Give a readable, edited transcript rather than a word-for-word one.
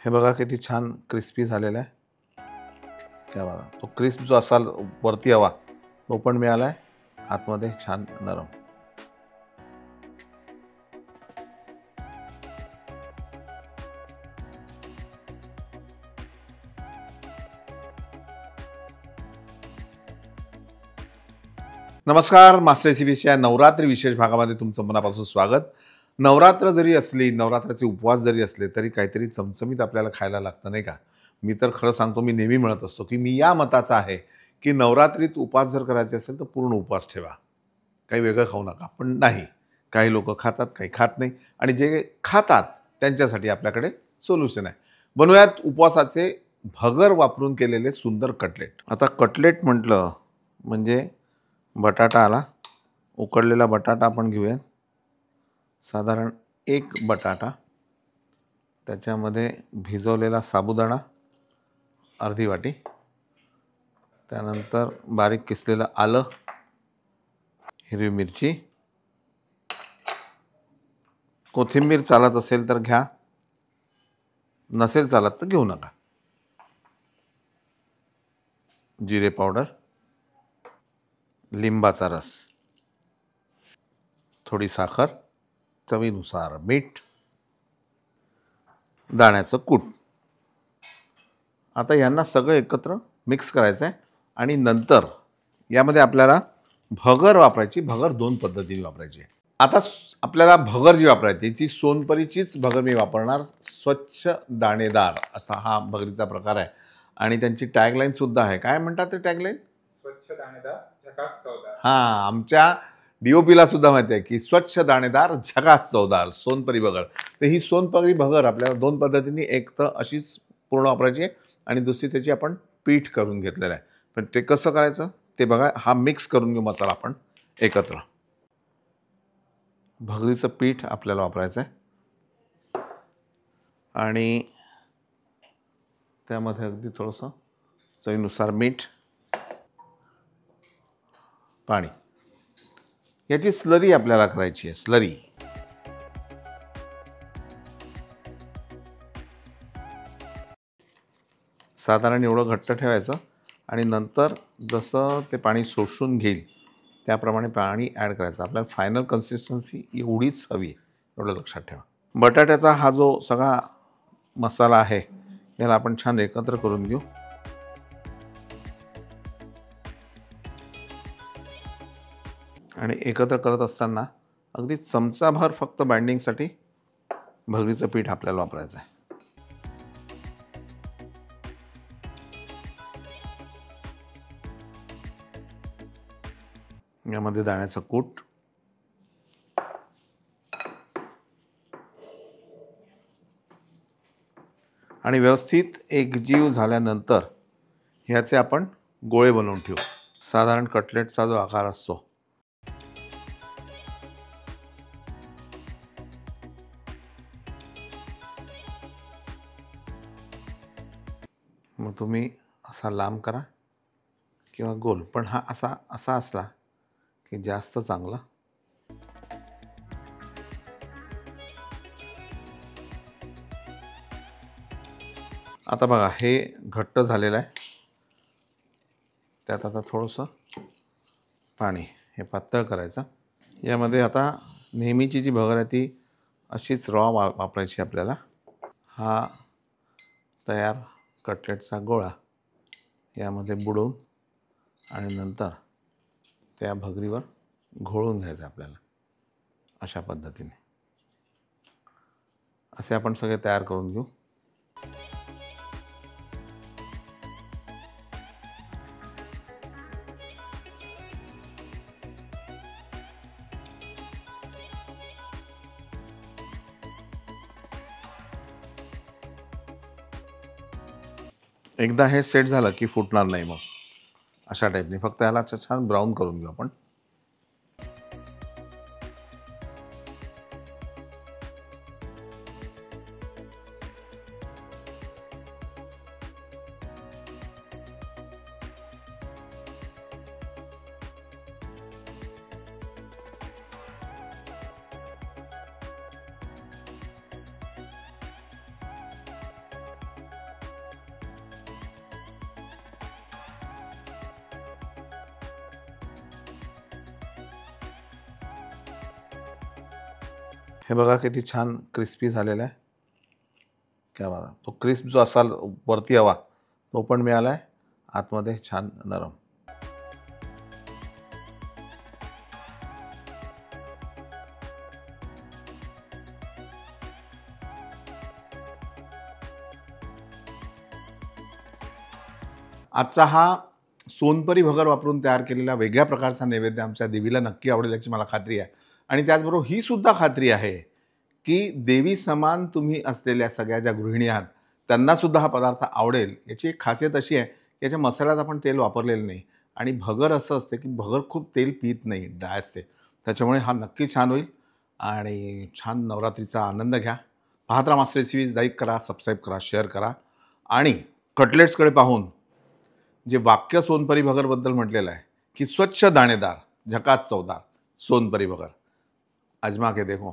हे बघा किती छान क्रिस्पी झालेला आहे. क्या बघा तो क्रिस्प जो असाल वरती हवा तो पण मिळाला आहे, आतमध्ये छान नरम. नमस्कार, मास्टर रेसिपीच्या नवरात्री विशेष भागामध्ये तुमचं मनापासून स्वागत. नवरात्र जरी असली, नवरात्राचे उपवास जरी असले तरी काहीतरी चमचमीत आपल्याला खायला लागतं, नाही का? मी तर खरं सांगतो, मी नेहमी म्हणत असतो की मी या मताचा आहे की नवरात्रीत उपवास जर करायचे असेल तर पूर्ण उपवास ठेवा, काही वेगळं खाऊ नका. पण नाही, काही लोक खातात, काही खात नाही, आणि जे खातात त्यांच्यासाठी आपल्याकडे सोल्युशन आहे. बनवूयात उपवासाचे भगर वापरून केलेले सुंदर कटलेट. आता कटलेट म्हटलं म्हणजे बटाटा आला, उकडलेला बटाटा आपण घेऊया. साधारण एक बटाटा, त्याच्यामध्ये भिजवलेला साबुदाणा अर्धी वाटी, त्यानंतर बारीक किसलेलं आलं, हिरवी मिरची, कोथिंबीर चालत असेल तर घ्या, नसेल चालत तर घेऊ नका. जिरे पावडर, लिंबाचा रस, थोडी साखर, चवीनुसार मीठ, दाण्याचं कूट. आता यांना सगळं एकत्र मिक्स करायचं आहे आणि नंतर यामध्ये आपल्याला भगर वापरायची. भगर दोन पद्धतीने वापरायची आहे. आता आपल्याला भगर जी वापरायची ती सोनपरीचीच भगर मी वापरणार. स्वच्छ दाणेदार असा हा भगरीचा प्रकार आहे आणि त्यांची टॅगलाईन सुद्धा आहे. काय म्हणतात ते टॅगलाईन? स्वच्छ दाणेदार झकास चवदार. हां, आमच्या DOPला सुद्धा माहिती आहे की स्वच्छ दाणेदार झकास चवदार सोनपरी भगर. तर ही सोनपरी भगर आपल्याला दोन पद्धतीने, एक तर अशीच पूर्ण वापरायची आहे आणि दुसरी त्याची आपण पीठ करून घेतलेलं आहे. पण ते कसं करायचं ते बघा. हा मिक्स करून घेऊ मसाला आपण एकत्र. भगरीचं पीठ आपल्याला वापरायचं आहे आणि त्यामध्ये अगदी थोडंसं चवीनुसार मीठ, पाणी, याची स्लरी आपल्याला करायची आहे. स्लरी साधारण एवढं घट्ट ठेवायचं आणि नंतर जसं ते पाणी शोषून घेईल त्याप्रमाणे पाणी ॲड करायचं. आपल्याला फायनल कन्सिस्टन्सी एवढीच हवी आहे, एवढं लक्षात ठेवा. बटाट्याचा हा जो सगळा मसाला आहे याला आपण छान एकत्र करून घेऊ. आणि एकत्र करत असताना अगदी चमचाभर फक्त बाइंडिंगसाठी भगरीचं पीठ आपल्याला वापरायचं आहे. यामध्ये दाण्याचं कूट, आणि व्यवस्थित एकजीव झाल्यानंतर ह्याचे आपण गोळे बनवून ठेवू. साधारण कटलेटचा जो आकार असतो मग तुम्ही असा लांब करा किंवा गोल, पण हा असा असला की जास्त चांगला. आता बघा हे घट्ट झालेलं आहे. त्यात आता थोडंसं पाणी हे पातळ करायचं. यामध्ये आता नेहमीची जी भगर आहे ती अशीच रॉ वापरायची आपल्याला. हा तयार कटलेटचा गोळा यामध्ये बुडवून आणि नंतर त्या भगरीवर घोळून घ्यायचं आपल्याला. अशा पद्धतीने असे आपण सगळे तयार करून घेऊ. एकदा हे सेट झालं की फुटणार नाही मग. अशा टाईपने फक्त याला छान ब्राऊन करून घेऊ आपण. हे बघा किती छान क्रिस्पी झालेला आहे. क्या बात आहे. तो क्रिस्प जो असाल वरती हवा तो पण मिळाला आहे, आतमध्ये छान नरम. आजचा हा सोनपरी भगर वापरून तयार केलेला वेगळ्या प्रकारचा नैवेद्य आमच्या देवीला नक्की आवडेल याची मला खात्री आहे. आणि त्याचबरोबर ही सुद्धा खात्री आहे की देवी समान तुम्ही असलेल्या सगळ्या ज्या गृहिणी आहात त्यांना सुद्धा हा पदार्थ आवडेल. याची एक खासियत अशी आहे की याच्या मसाल्यात आपण तेल वापरलेलं नाही आणि भगर असं असते की भगर खूप तेल पित नाही, ड्राय असते. त्याच्यामुळे हा नक्की छान होईल आणि छान नवरात्रीचा आनंद घ्या. पाहत राहा मास्टर रेसिपीज. लाईक करा, सबस्क्राईब करा, शेअर करा. आणि कटलेट्सकडे पाहून जे वाक्य सोनपरी भगरबद्दल म्हटलेलं आहे की स्वच्छ दाणेदार झकात चवदार सोनपरी भगर, आजमा के देखो.